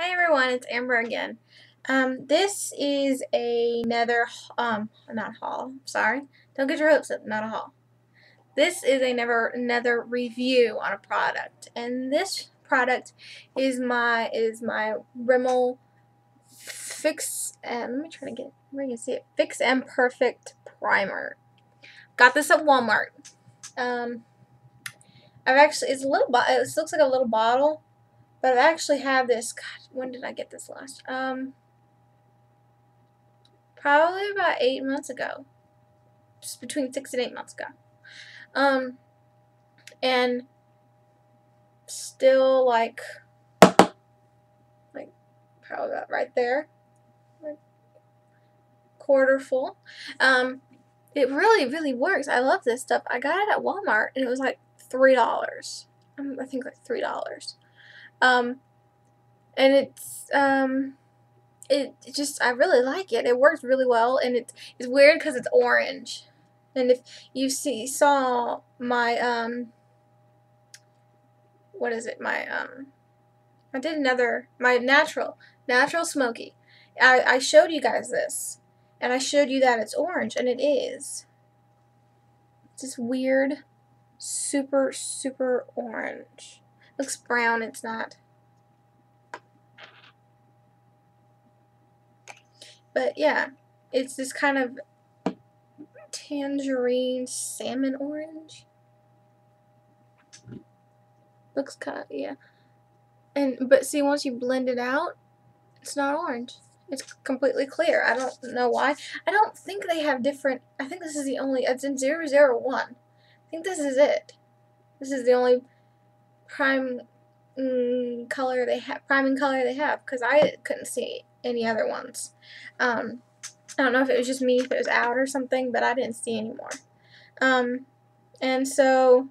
Hi everyone, it's Amber again. This is another, not haul, sorry. Don't get your hopes up, not a haul. This is another review on a product, and this product is my Rimmel Fix, let me try to get, where you can see it, Fix and Perfect Primer. Got this at Walmart. It's a little, it looks like a little bottle. But I actually have this, God, when did I get this last? Probably about 8 months ago. Just between 6 and 8 months ago. And still like probably about right there. Like quarter full. It really works. I love this stuff. I got it at Walmart and it was like $3. I think like $3. And I really like it. It works really well, and it's weird because it's orange. And if you saw my what is it? I did my natural smoky. I showed you guys this, and I showed you that it's orange, and it is. It's this weird, super orange. It looks brown. It's not. But yeah, it's this kind of tangerine salmon orange. Looks kind of, yeah. But see, once you blend it out, it's not orange. It's completely clear. I don't know why. I don't think they have different. I think this is the only. It's in 001. I think this is it. This is the only priming color they have, because I couldn't see any other ones. I don't know if it was just me, if it was out or something, but I didn't see any more. And so,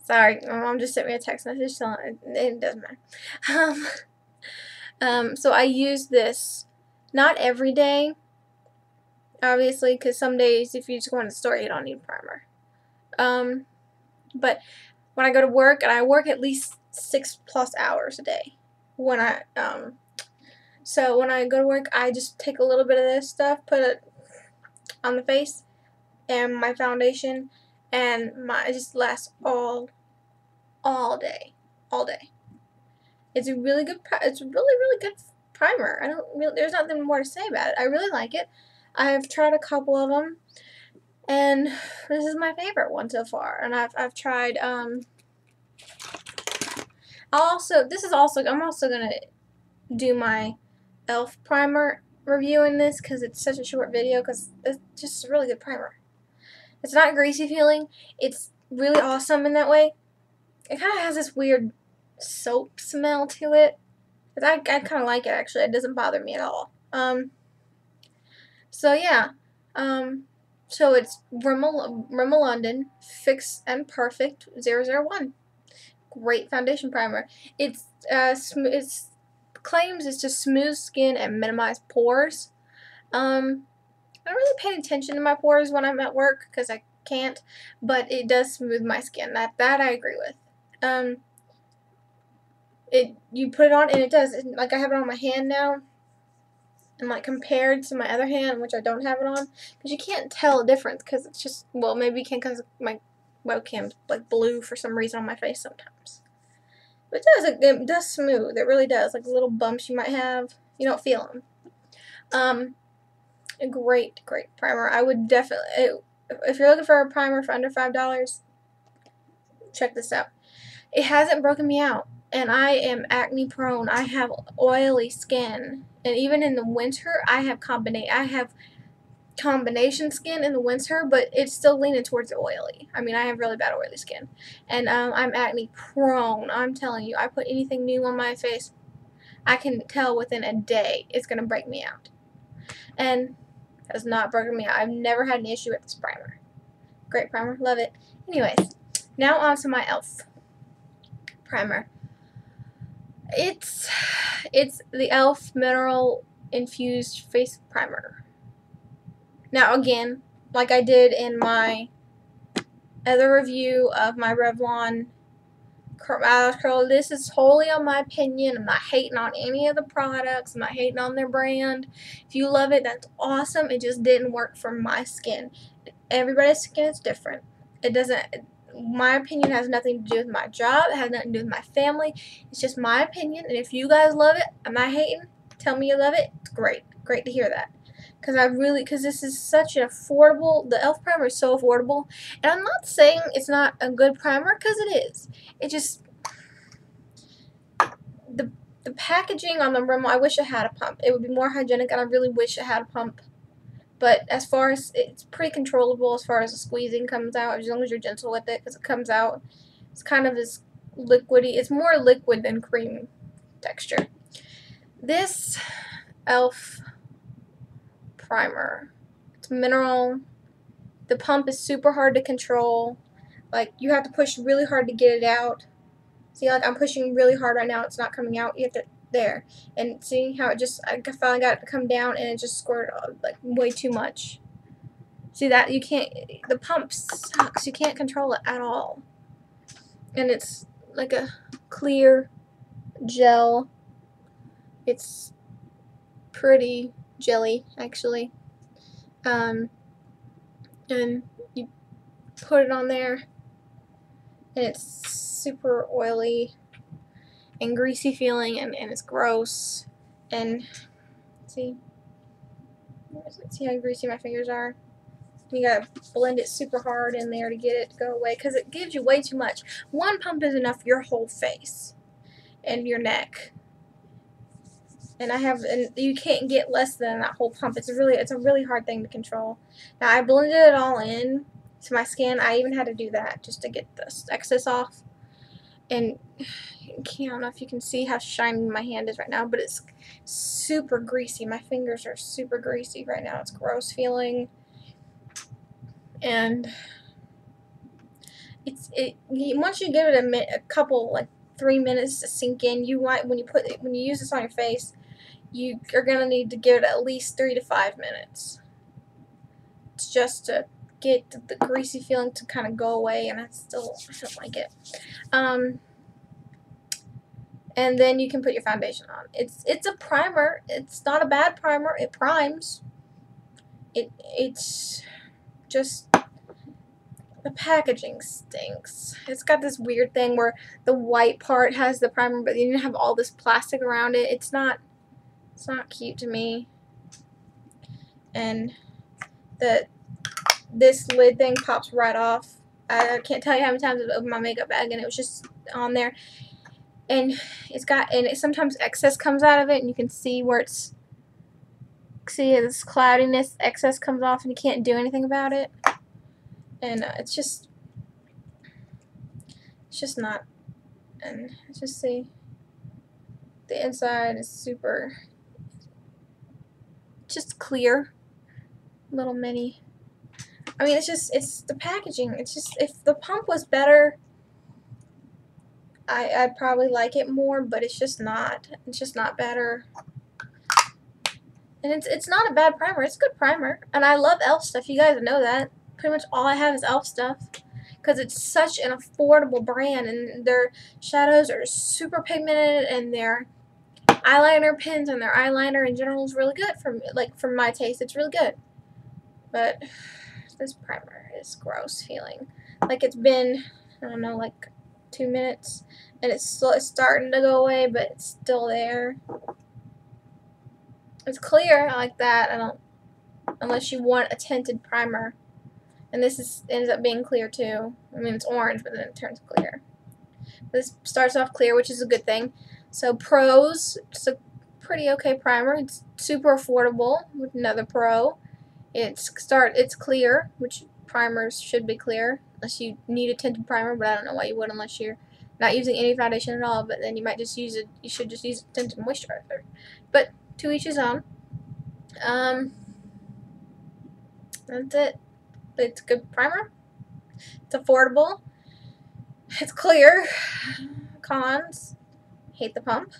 sorry, my mom just sent me a text message telling it doesn't matter. So I use this not every day, obviously, because some days if you just go in the store, you don't need primer. But when I go to work, and I work at least 6+ hours a day, so when I go to work, I just take a little bit of this stuff, put it on the face, and my foundation, and it just lasts all day. It's a really good. It's a really good primer. There's nothing more to say about it. I really like it. I've tried a couple of them, and this is my favorite one so far. And I've tried. I'm also gonna do my e.l.f. primer review in this because it's such a short video, because it's just a really good primer. It's not greasy feeling. It's really awesome in that way. It kind of has this weird soap smell to it. I kind of like it, actually. It doesn't bother me at all. So yeah. So it's Rimmel London Fix and Perfect 001. Great foundation primer. It claims it's just smooth skin and minimize pores. I'm not really paying attention to my pores when I'm at work because I can't, but it does smooth my skin. That I agree with. You put it on and it does. Like, I have it on my hand now, and like compared to my other hand, which I don't have it on, because you can't tell a difference, because it's just, well, maybe you can because my webcam's like blue for some reason on my face sometimes. But it does smooth. It really does. Like little bumps you might have, you don't feel them. A great primer. I would definitely, if you're looking for a primer for under $5, check this out. It hasn't broken me out, and I am acne prone. I have oily skin, and even in the winter, I have combination skin in the winter, but it's still leaning towards oily. I mean, I have really bad oily skin, and I'm acne prone. I'm telling you, I put anything new on my face, I can tell within a day it's gonna break me out, and it has not broken me out. I've never had an issue with this primer. Great primer, love it. Anyways, now on to my e.l.f. primer. It's the e.l.f. Mineral Infused Face Primer. Now again, like I did in my other review of my Revlon curl. This is wholly on my opinion. I'm not hating on any of the products. I'm not hating on their brand. If you love it, that's awesome. It just didn't work for my skin. Everybody's skin is different. It doesn't. My opinion has nothing to do with my job. It has nothing to do with my family. It's just my opinion. And if you guys love it, I'm not hating. Tell me you love it. It's great. Great to hear that. Because this is such an affordable, the e.l.f. primer is so affordable. And I'm not saying it's not a good primer, because it is. It just, the packaging on the Rimmel, I wish it had a pump. It would be more hygienic, and I really wish it had a pump. But as far as, it's pretty controllable as far as the squeezing comes out, as long as you're gentle with it, because it comes out. It's kind of this liquidy, it's more liquid than cream texture. This e.l.f. primer, it's mineral. The pump is super hard to control. Like, you have to push really hard to get it out. See, like, I'm pushing really hard right now. It's not coming out. You have to, there. And see how it just, I finally got it to come down, and it just squirted, like, way too much. See that? You can't, the pump sucks. You can't control it at all. And it's like a clear gel. It's pretty jelly, actually. And you put it on there, and it's super oily and greasy feeling, and it's gross. And see how greasy my fingers are? You gotta blend it super hard in there to get it to go away, because it gives you way too much. One pump is enough for your whole face and your neck. And you can't get less than that whole pump. It's a really hard thing to control. Now, I blended it all in to my skin. I even had to do that just to get this excess off. And I don't know if you can see how shiny my hand is right now, but it's super greasy. My fingers are super greasy right now. It's gross feeling. And once you give it a couple, like 3 minutes to sink in, when you use this on your face, you are gonna need to give it at least 3 to 5 minutes. It's just to get the greasy feeling to kind of go away, and I don't like it. And then you can put your foundation on. It's a primer. It's not a bad primer. It primes. It's just, the packaging stinks. It's got this weird thing where the white part has the primer, but then you have all this plastic around it. It's not cute to me. And this lid thing pops right off. I can't tell you how many times I've opened my makeup bag and it was just on there. And sometimes excess comes out of it, and you can see where this cloudiness, excess comes off, and you can't do anything about it. And it's just not. And just see, the inside is super, just clear, little mini. I mean, it's the packaging. It's just, if the pump was better, I'd probably like it more, but it's just not. It's just not better. And it's not a bad primer. It's a good primer. And I love e.l.f. stuff. You guys know that. Pretty much all I have is e.l.f. stuff, because it's such an affordable brand, and their shadows are super pigmented, and their eyeliner pens and their eyeliner in general is really good for my taste. It's really good. But this primer is gross feeling. Like, it's been, I don't know, like 2 minutes, and it's starting to go away, but it's still there. It's clear. I like that. I don't, unless you want a tinted primer. And this ends up being clear too. I mean, it's orange, but then it turns clear. This starts off clear, which is a good thing. So pros, it's a pretty okay primer. It's super affordable with another pro. It's clear, which primers should be clear, unless you need a tinted primer, but I don't know why you would unless you're not using any foundation at all, but then you might just use it. You should just use a tinted moisturizer. But to each his own. That's it. It's a good primer. It's affordable. It's clear. Cons: hate the pump.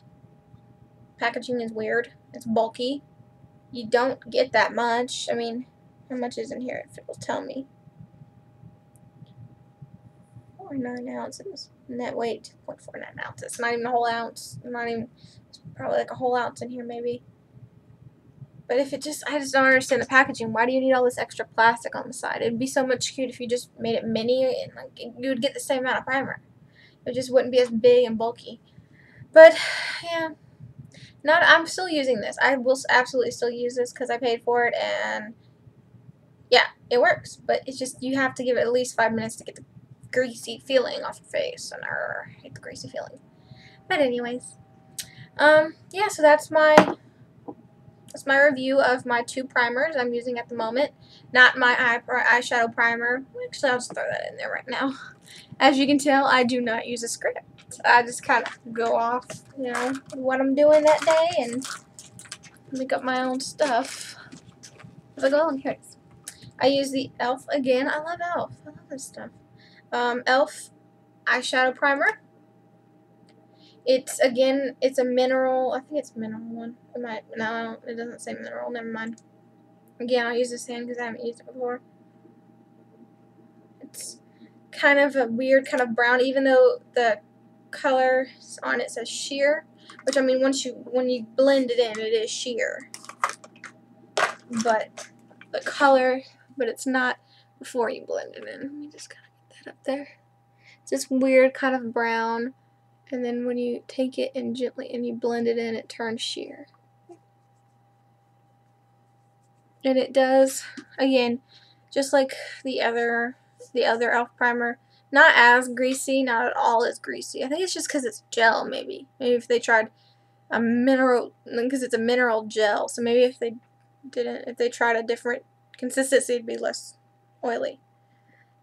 Packaging is weird. It's bulky. You don't get that much. I mean, how much is in here? If it will tell me. 49 ounces. Net weight 2.49 ounces. Not even a whole ounce. Not even, it's probably like a whole ounce in here maybe. But if it just, I just don't understand the packaging. Why do you need all this extra plastic on the side? It'd be so much cute if you just made it mini and like you would get the same amount of primer. It just wouldn't be as big and bulky. But yeah, I'm still using this. I will absolutely still use this because I paid for it, and yeah, it works. But it's just, you have to give it at least 5 minutes to get the greasy feeling off your face, and I hate the greasy feeling. But anyways, yeah, so that's my review of my 2 primers I'm using at the moment. Not my eyeshadow primer. Actually, I'll just throw that in there right now. As you can tell, I do not use a script. I just kind of go off, you know, what I'm doing that day and make up my own stuff. But oh, here it is. I use the e.l.f. again. I love e.l.f. I love this stuff. e.l.f. eyeshadow primer. It's a mineral. I think it's mineral one. No, it doesn't say mineral. Never mind. Again, I'll use this hand because I haven't used it before. It's kind of a weird kind of brown, even though the color on it says sheer, which I mean when you blend it in, it is sheer. But the color, but it's not before you blend it in. Let me just kind of get that up there. It's this weird kind of brown, and then when you take it and you blend it in, it turns sheer. And it does, again, just like the other e.l.f. primer, not as greasy, not at all as greasy. I think it's just because it's gel, maybe. Maybe if they tried a mineral, because it's a mineral gel, so maybe if they tried a different consistency, it'd be less oily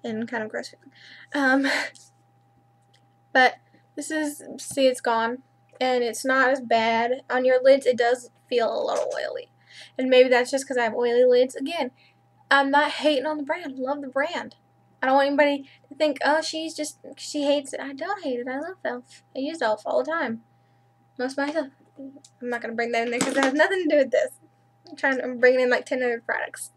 and kind of gross feeling. But this is, see, it's gone, and it's not as bad. On your lids, it does feel a little oily. And maybe that's just because I have oily lids. Again, I'm not hating on the brand. I love the brand. I don't want anybody to think, oh, she hates it. I don't hate it. I love e.l.f. I use e.l.f. all the time. Most of my stuff. I'm not going to bring that in there because it has nothing to do with this. I'm bringing in like 10 other products.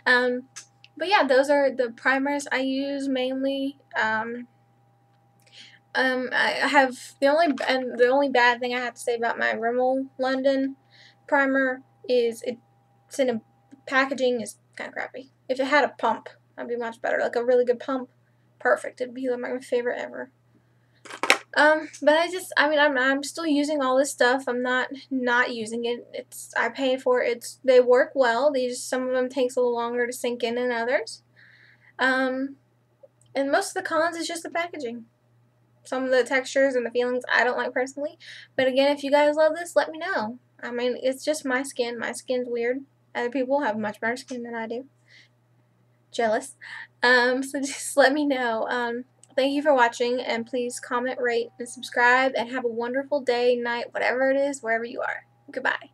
But yeah, those are the primers I use mainly. I have the only bad thing I have to say about my Rimmel London primer is it's in a packaging is kind of crappy. If it had a pump, that'd be much better. Like a really good pump, perfect. It'd be like my favorite ever. But I'm still using all this stuff. I'm not using it. I paid for it. They work well. Some of them takes a little longer to sink in than others. And most of the cons is just the packaging. Some of the textures and the feelings I don't like personally. But again, if you guys love this, let me know. I mean, it's just my skin. My skin's weird. Other people have much better skin than I do. Jealous. So just let me know. Thank you for watching, and please comment, rate, and subscribe, and have a wonderful day, night, whatever it is, wherever you are. Goodbye.